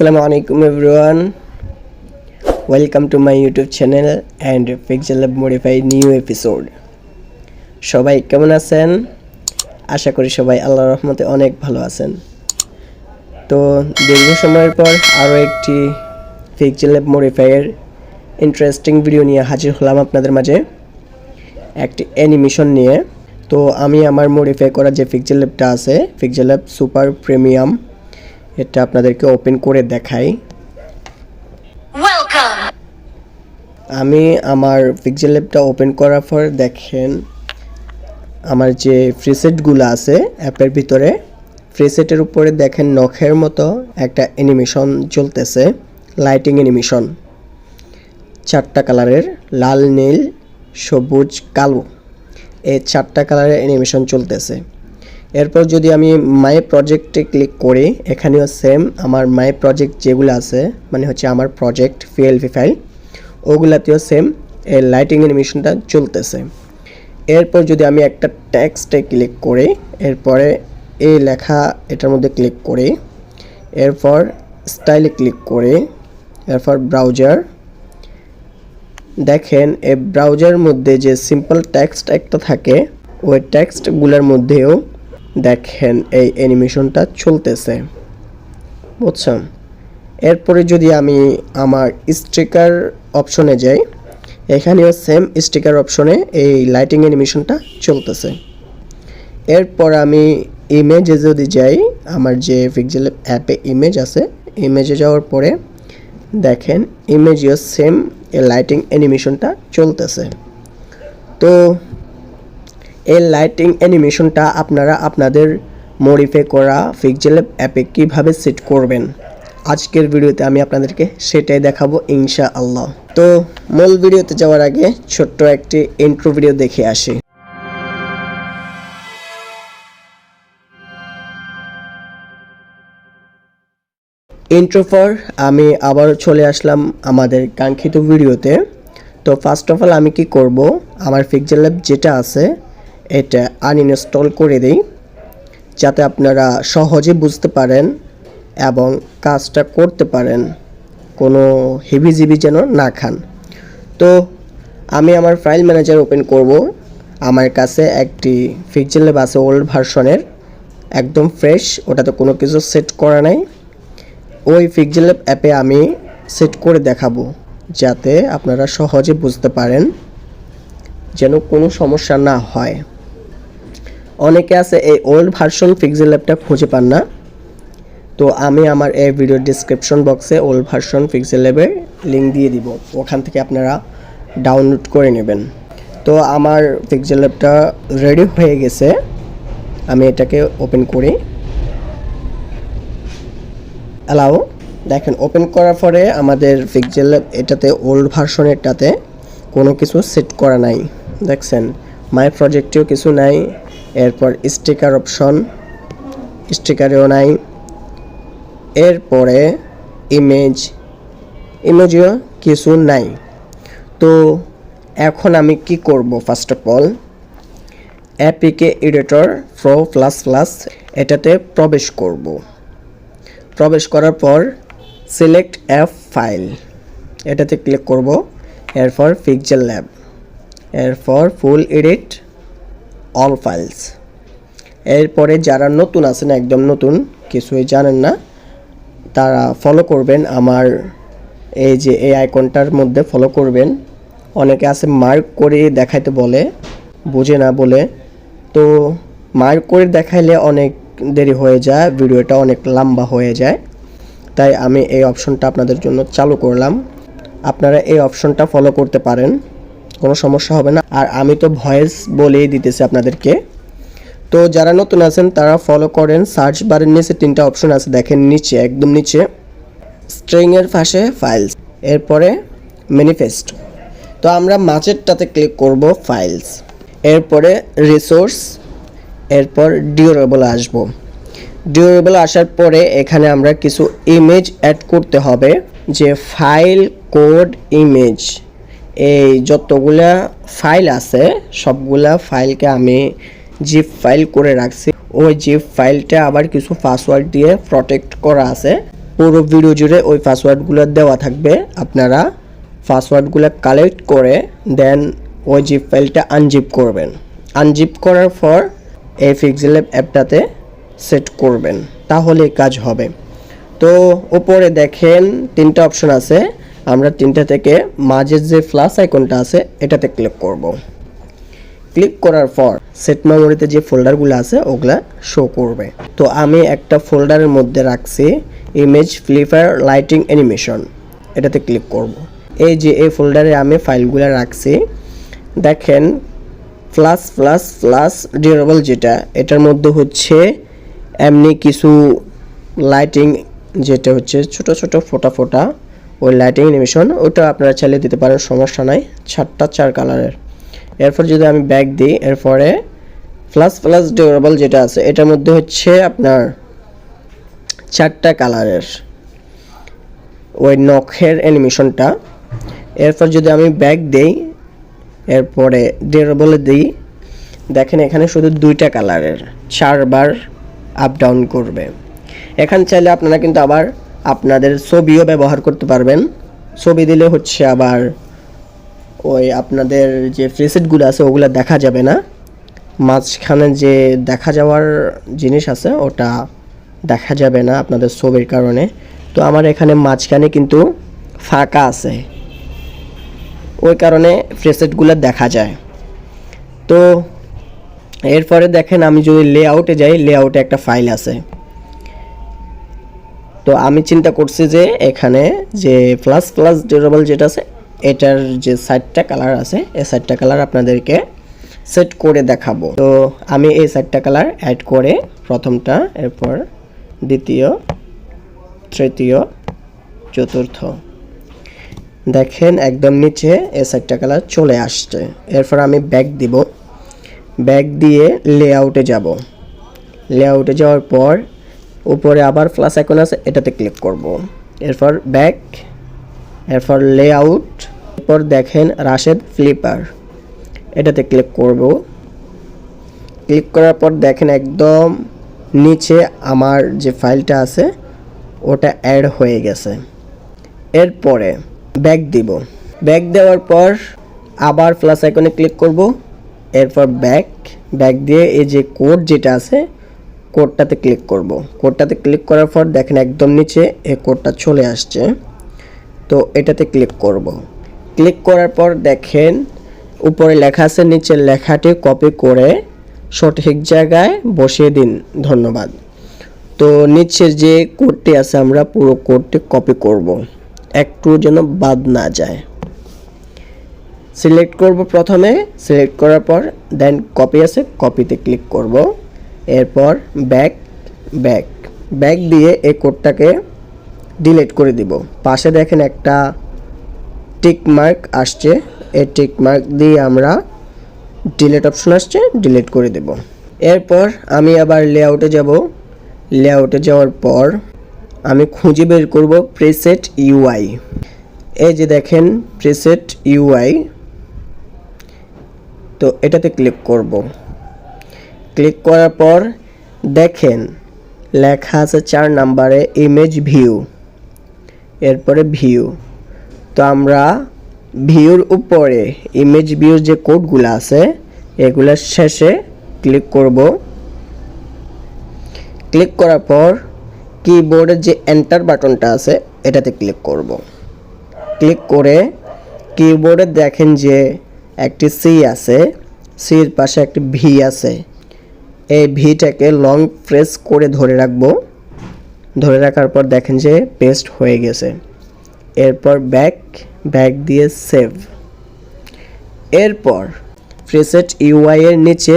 Assalamualaikum everyone. Welcome to my YouTube channel and Pixellab Modify new episode. সবাই কেমন আছেন? আশা করি সবাই আল্লাহর রহমতে অনেক ভালো আছেন। তো দীর্ঘ সময়ের পর আরো একটি Pixellab Modify এর ইন্টারেস্টিং ভিডিও নিয়ে হাজির হলাম আপনাদের মাঝে। একটি অ্যানিমেশন নিয়ে। তো আমি আমার মডিফাই করা যে Pixellabটা আছে, Pixellab সুপার প্রিমিয়াম, এটা আপনাদেরকে ওপেন করে দেখাই। ওয়েলকাম। আমি আমার Pixellabটা ওপেন করার পর দেখেন আমার যে প্রিসেটগুলো আছে অ্যাপের ভিতরে, প্রিসেটের উপরে দেখেন নখের মতো একটা অ্যানিমেশন চলতেছে, লাইটিং অ্যানিমেশন। 4টা কালারের, লাল, নীল, সবুজ, কালো, এই 4টা কালারের অ্যানিমেশন চলতেছে। এরপর যদি আমি মাই প্রজেক্টে ক্লিক করি, এখানেও সেম আমার মাই প্রজেক্ট যেগুলো আছে, মানে হচ্ছে আমার প্রজেক্ট PLP ফাইল, ওগুলাতেও সেম এই লাইটিং অ্যানিমেশনটা চলতেছে। এরপর যদি আমি একটা টেক্সটে ক্লিক করি, এরপরে এই লেখা এটার মধ্যে ক্লিক করি, এরপর স্টাইলে ক্লিক করি, এরপর ব্রাউজার, দেখেন এই ব্রাউজারের মধ্যে যে সিম্পল টেক্সট একটা থাকে, ওই টেক্সটগুলোর মধ্যেও দেখেন এই অ্যানিমেশনটা চলতেছে, বুঝছেন? এরপরে যদি আমি আমার স্টিকার অপশনে যাই, এখানেও সেম স্টিকার অপশনে এই লাইটিং অ্যানিমেশনটা চলতেছে। এরপর আমি ইমেজে যদি যাই, আমার যে Pixellab অ্যাপে ইমেজ আছে, ইমেজে যাওয়ার পরে দেখেন ইমেজেও সেম এই লাইটিং অ্যানিমেশনটা চলতেছে। তো এই লাইটিং অ্যানিমেশনটা আপনারা আপনাদের মডিফাই করা Pixellab অ্যাপে কিভাবে সেট করবেন, আজকের ভিডিওতে আমি আপনাদেরকে সেটাই দেখাবো ইনশাআল্লাহ। তো মূল ভিডিওতে যাওয়ার আগে ছোট্ট একটি ইন্ট্রো ভিডিও দেখে আসি। ইন্ট্রো পর আমি আবার চলে আসলাম আমাদের কাঙ্ক্ষিত ভিডিওতে। তো ফার্স্ট অফ অল আমি কি করব, আমার Pixellab যেটা আছে এটা আনইনস্টল করে দেই, যাতে আপনারা সহজে বুঝতে পারেন এবং কাজটা করতে পারেন, কোনো হেভিজিবি যেন না খান। তো আমি আমার ফাইল ম্যানেজার ওপেন করব। আমার কাছে একটি Pixellab আছে ওল্ড ভার্সনের, একদম ফ্রেশ, ওটাতে কোনো কিছু সেট করা নাই। ওই Pixellab অ্যাপে আমি সেট করে দেখাবো, যাতে আপনারা সহজে বুঝতে পারেন, যেন কোনো সমস্যা না হয়। অনেকে আছে এই ওল্ড ভার্সন Pixellabটা খুঁজে পান না, তো আমি আমার এই ভিডিও ডেসক্রিপশন বক্সে ওল্ড ভার্সন Pixellabের লিঙ্ক দিয়ে দিব, ওখান থেকে আপনারা ডাউনলোড করে নেবেন। তো আমার Pixellabটা রেডি হয়ে গেছে, আমি এটাকে ওপেন করি, অ্যালাউ। দেখেন ওপেন করার পরে আমাদের Pixellab এটাতে ওল্ড ভার্সনেরটাতে কোনো কিছু সেট করা নাই, দেখছেন মাই প্রজেক্টেও কিছু নাই। এরপর স্টিকার অপশন, স্টিকারেও নাই। এরপরে ইমেজেও কিছু নাই। তো এখন আমি কি করব, first of all অ্যাপিকে editor pro plus এটাতে প্রবেশ করব। প্রবেশ করার পর সিলেক্ট অ্যাপ ফাইল, এটাতে ক্লিক করব। এরপর Pixellab, এরপর ফুল এডিট অল ফাইলস। এরপরে যারা নতুন আছেন, একদম নতুন, কিছুই জানেন না, তারা ফলো করবেন আমার এই যে এই আইকনটার মধ্যে ফলো করবেন। অনেকে আছে মার্ক করে দেখাইতে বলে, বুঝে না বলে, তো মার্ক করে দেখাইলে অনেক দেরি হয়ে যায়, ভিডিওটা অনেক লম্বা হয়ে যায়, তাই আমি এই অপশনটা আপনাদের জন্য চালু করলাম। আপনারা এই অপশনটা ফলো করতে পারেন, কোনো সমস্যা হবে না। আর আমি তো ভয়েস বলেই দিতেছি আপনাদেরকে। তো যারা নতুন আছেন তারা ফলো করেন। সার্চ বারের নিচে 3টা অপশন আছে, দেখেন নিচে, একদম নিচে স্ট্রিংয়ের পাশে ফাইলস, এরপরে ম্যানিফেস্ট। তো আমরা মাঝেরটাতে ক্লিক করব, ফাইলস, এরপরে রিসোর্স, এরপর ডিউরেবল আসব। ডিউরেবল আসার পরে এখানে আমরা কিছু ইমেজ অ্যাড করতে হবে, যে ফাইল, কোড, ইমেজ, এই যতগুলা ফাইল আছে সবগুলা ফাইলকে আমি জিপ ফাইল করে রাখছি। ওই জিপ ফাইলটা আবার কিছু পাসওয়ার্ড দিয়ে প্রটেক্ট করা আছে, পুরো ভিডিও জুড়ে ওই পাসওয়ার্ডগুলো দেওয়া থাকবে। আপনারা পাসওয়ার্ডগুলো কালেক্ট করে দেন ওই জিপ ফাইলটা আনজিপ করবেন। আনজিপ করার পর এই পিক্সেল অ্যাপটাতে সেট করবেন, তাহলে কাজ হবে। তো উপরে দেখেন 3টা অপশন আছে, আমরা 3টা থেকে মাঝের যে প্লাস আইকনটা আছে এটাতে ক্লিক করব। ক্লিক করার পর সেট মেমোরিতে যে ফোল্ডারগুলো আছে ওগুলা শো করবে। তো আমি একটা ফোল্ডারের মধ্যে রাখছি ইমেজ ফ্লিপার লাইটিং অ্যানিমেশন, এটাতে ক্লিক করব। এই যে এই ফোল্ডারে আমি ফাইলগুলো রাখছি, দেখেন প্লাস প্লাস প্লাস ডিউরেবল যেটা, এটার মধ্যে হচ্ছে এমনি কিছু লাইটিং, যেটা হচ্ছে ছোট ছোট ফোটা ফোটা ওই লাইটিং অ্যানিমেশন, ওটা আপনারা চালিয়ে দিতে পারেন, সমস্যা নাই। 4 কালারের। এরপর যদি আমি ব্যাক দিই, এরপরে প্লাস প্লাস ডিউরেবল যেটা আছে এটার মধ্যে হচ্ছে আপনার 4টা কালারের ওই নখের অ্যানিমেশনটা। এরপর যদি আমি ব্যাক দেই, এরপরে ডিউরেবলে দিই, দেখেন এখানে শুধু 2টা কালারের 4বার আপ ডাউন করবে। এখানে চাইলে আপনারা কিন্তু আবার আপনাদের ছবিও ব্যবহার করতে পারবেন। ছবি দিলে হচ্ছে আবার ওই আপনাদের যে প্রিসেটগুলো আছে ওগুলো দেখা যাবে না, মাঝখানে যে দেখা যাওয়ার জিনিস আছে ওটা দেখা যাবে না আপনাদের ছবির কারণে। তো আমার এখানে মাঝখানে কিন্তু ফাঁকা আছে, ওই কারণে প্রিসেটগুলো দেখা যায়। তো এরপরে দেখেন আমি যদি লেআউটে যাই, লেআউটে একটা ফাইল আছে। তো আমি চিন্তা করছি যে এখানে যে প্লাস প্লাস ডিউরেবল যেটা আছে এটার যে 4টা কালার আছে এই 4টা কালার আপনাদেরকে সেট করে দেখাবো। তো আমি এই 4টা কালার অ্যাড করে প্রথমটা, এরপর দ্বিতীয়, তৃতীয়, চতুর্থ, দেখেন একদম নিচে এই 4টা কালার চলে আসছে। এরপর আমি ব্যাক দিব, ব্যাক দিয়ে লেআউটে যাব। লেআউটে যাওয়ার পর উপরে আবার প্লাস আইকন আছে এটাতে ক্লিক করব। এরপর ব্যাক, এরপর লেআউট, এরপর দেখেন রাশেদ ফ্লিপার, এটাতে ক্লিক করব। ক্লিক করার পর দেখেন একদম নিচে আমার যে ফাইলটা আছে ওটা অ্যাড হয়ে গেছে। এরপরে ব্যাক দিব, ব্যাক দেওয়ার পর আবার প্লাস আইকনে ক্লিক করব। এরপর ব্যাক, ব্যাক দিয়ে এই যে কোড যেটা আছে কোডটাতে ক্লিক করব। কোডটাতে ক্লিক করার পর দেখেন একদম নিচে এই কোডটা চলে আসছে। তো এটাতে ক্লিক করব। ক্লিক করার পর দেখেন উপরে লেখা আছে, নিচের লেখাটি কপি করে সঠিক জায়গায় বসিয়ে দিন, ধন্যবাদ। তো নিচের যে কোডটি আছে আমরা পুরো কোডটি কপি করব, একটু যেন বাদ না যায়। সিলেক্ট করব প্রথমে, সিলেক্ট করার পর দেন কপি আছে কপিতে ক্লিক করব। এরপর ব্যাক, ব্যাক, ব্যাক দিয়ে এই কোডটাকে ডিলিট করে দিব। পাশে দেখেন একটা টিক মার্ক আসছে, এই টিক মার্ক দিয়ে আমরা ডিলিট অপশন আসছে ডিলিট করে দেব। এরপর আমি আবার লেআউটে যাব। লেআউটে যাওয়ার পর আমি খুঁজে বের করব প্রিসেট ইউআই। এই যে দেখেন প্রিসেট ইউআই, তো এটাতে ক্লিক করব। ক্লিক করার পর দেখেন লেখা আছে 4 নম্বরে ইমেজ ভিউ, এরপরে ভিউ। তো আমরা ভিউর উপরে ইমেজ ভিউর যে কোডগুলো আছে এগুলোর শেষে ক্লিক করব। ক্লিক করার পর কিবোর্ডের যে এন্টার বাটনটা আছে এটাতে ক্লিক করব। ক্লিক করে কিবোর্ডে দেখেন যে একটি সি আছে, সির পাশে একটি ভি আছে, এই ভিটাকে লং প্রেস করে ধরে রাখবো। ধরে রাখার পর দেখেন যে পেস্ট হয়ে গেছে। এরপর ব্যাক, ব্যাক দিয়ে সেভ। এরপর প্রিসেট ইউআই এর নিচে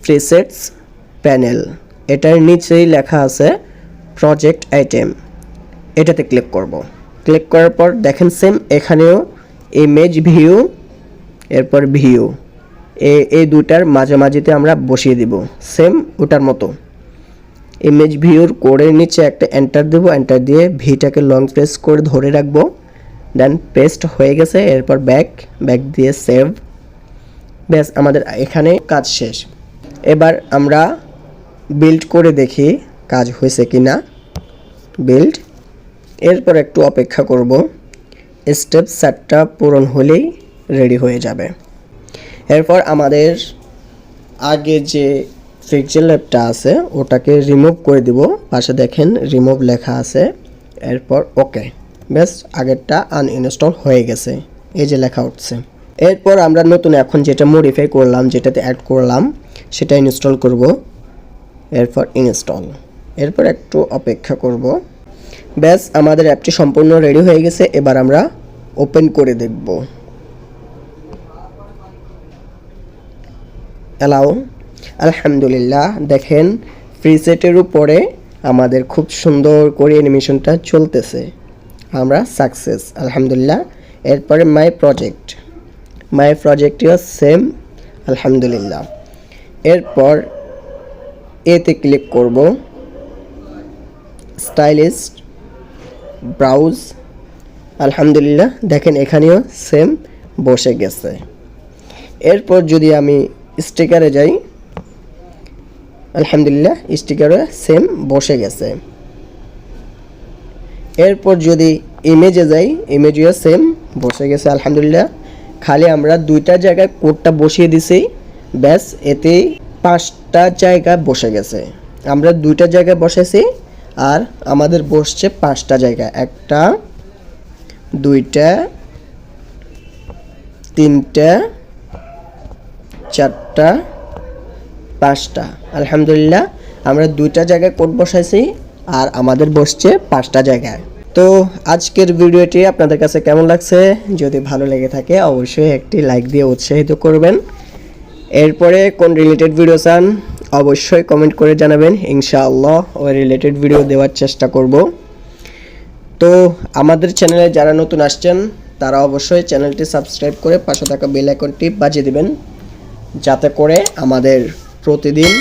প্রিসেটস প্যানেল, এটার নিচেই লেখা আছে প্রজেক্ট আইটেম, এটাতে ক্লিক করব। ক্লিক করার পর দেখেন সেম এখানেও ইমেজ ভিউ, এরপর ভিউ, এই দুটার মাঝামাঝিতে আমরা বসিয়ে দিব সেম ওটার মতো। ইমেজ ভিউর কোডের নিচে একটা এন্টার দেব, এন্টার দিয়ে ভিটাকে লং প্রেস করে ধরে রাখবো, দেন পেস্ট হয়ে গেছে। এরপর ব্যাক, ব্যাক দিয়ে সেভ। ব্যাস আমাদের এখানে কাজ শেষ। এবার আমরা বিল্ড করে দেখি কাজ হয়েছে কি না। বিল্ড, এরপর একটু অপেক্ষা করব, স্টেপ 4টা পূরণ হলেই রেডি হয়ে যাবে। এরপর আমাদের আগে যে পিক্সেল ল্যাবটা আছে ওটাকে রিমুভ করে দিব, পাশে দেখেন রিমুভ লেখা আছে। এরপর ওকে, ব্যাস আগেরটা আনইনস্টল হয়ে গেছে, এই যে লেখা উঠছে। এরপর আমরা নতুন এখন যেটা মডিফাই করলাম, যেটাতে অ্যাড করলাম সেটা ইনস্টল করব। এরপর ইনস্টল, এরপর একটু অপেক্ষা করব। ব্যাস আমাদের অ্যাপটি সম্পূর্ণ রেডি হয়ে গেছে। এবার আমরা ওপেন করে দেখব। অ্যালাউ, আলহামদুলিল্লাহ দেখেন প্রিসেটের উপরে আমাদের খুব সুন্দর করে অ্যানিমেশনটা চলতেছে, আমরা সাকসেস আলহামদুলিল্লাহ। এরপরে মাই প্রজেক্টটিও সেম আলহামদুলিল্লাহ। এরপর এতে ক্লিক করব, স্টাইলিস্ট ব্রাউজ, আলহামদুলিল্লাহ দেখেন এখানেও সেম বসে গেছে। এরপর যদি আমি স্টিকারে যাই, আলহামদুলিল্লাহ স্টিকারে সেম বসে গেছে। এরপর যদি ইমেজে যাই, ইমেজেও সেম বসে গেছে আলহামদুলিল্লাহ। খালি আমরা 2টা জায়গায় কোডটা বসিয়ে দিছি, ব্যাস এতেই 5টা জায়গা বসে গেছে। আমরা 2টা জায়গায় বসেছি আর আমাদের বসছে 5টা জায়গায়, 1টা 2টা 3টা 4টা 5টা আলহামদুলিল্লাহ। আমরা 2টা জায়গায় কোড বসাইছি আর আমাদের বসছে 5টা জায়গায়। তো আজকের ভিডিওটি আপনাদের কাছে কেমন লাগছে? যদি ভালো লেগে থাকে অবশ্যই একটি লাইক দিয়ে উৎসাহিত করবেন। এরপরে কোন রিলেটেড ভিডিও চান অবশ্যই কমেন্ট করে জানাবেন, ইনশাআল্লাহ ওই রিলেটেড ভিডিও দেওয়ার চেষ্টা করব। তো আমাদের চ্যানেলে যারা নতুন আসছেন তারা অবশ্যই চ্যানেলটি সাবস্ক্রাইব করে পাশে থাকা বেল আইকনটি বাজিয়ে দিবেন, যাতে করে আমাদের প্রতিদিন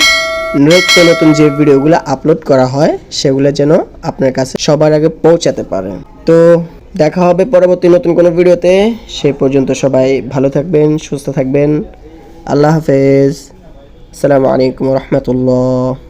নিত্য নতুন যে ভিডিওগুলো আপলোড করা হয় সেগুলো যেন আপনার কাছে সবার আগে পৌঁছাতে পারে। তো দেখা হবে পরবর্তী নতুন কোনো ভিডিওতে, সেই পর্যন্ত সবাই ভালো থাকবেন, সুস্থ থাকবেন। আল্লাহ হাফেজ, আসসালামু আলাইকুম রহমতুল্লাহ।